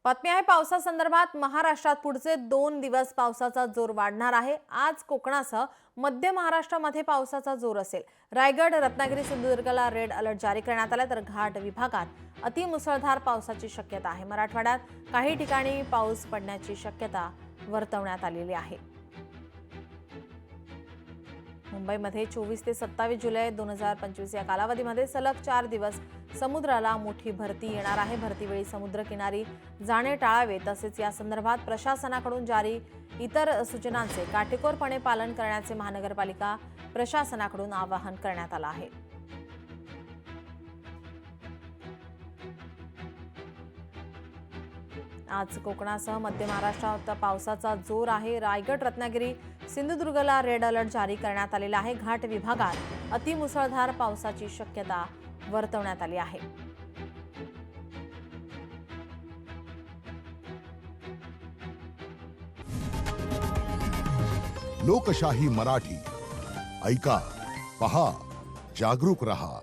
बातमी आहे पावसासंदर्भात। महाराष्ट्रात पुढचे 2 दिवस पावसाचा जोर वाढणार आहे। आज कोकणासह मध्य महाराष्ट्रामध्ये पावसाचा जोर असेल। रायगड, रत्नागिरी, सिंधुदुर्गला रेड अलर्ट जारी करण्यात आला, तर घाट विभागात अतिमुसळधार पावसाची शक्यता आहे। मराठवाड्यात काही ठिकाणी पाऊस पडण्याची शक्यता वर्तवण्यात आलेली आहे। मुंबईमध्ये 24 ते 27 जुलै 2025 या कालावधीमध्ये सलग 4 दिवस समुद्राला मोठी भरती येणार आहे। भरतीवेळी समुद्रकिनारी जाणे टाळावे, तसेच या संदर्भात प्रशासनाकडून जारी इतर सूचनांचे काटेकोरपणे पालन करण्याचे महानगरपालिका प्रशासनाकडून आवाहन करण्यात आले आहे। आज कोकणासह मध्य महाराष्ट्रात पावसाचा जोर आहे। रायगड, रत्नागिरी, सिंधुदुर्गला रेड अलर्ट जारी करण्यात आलेला आहे। घाट विभागात अतिमुसळधार पावसाची शक्यता वर्तवण्यात आली आहे। लोकशाही मराठी ऐका, पहा, जागरूक रहा।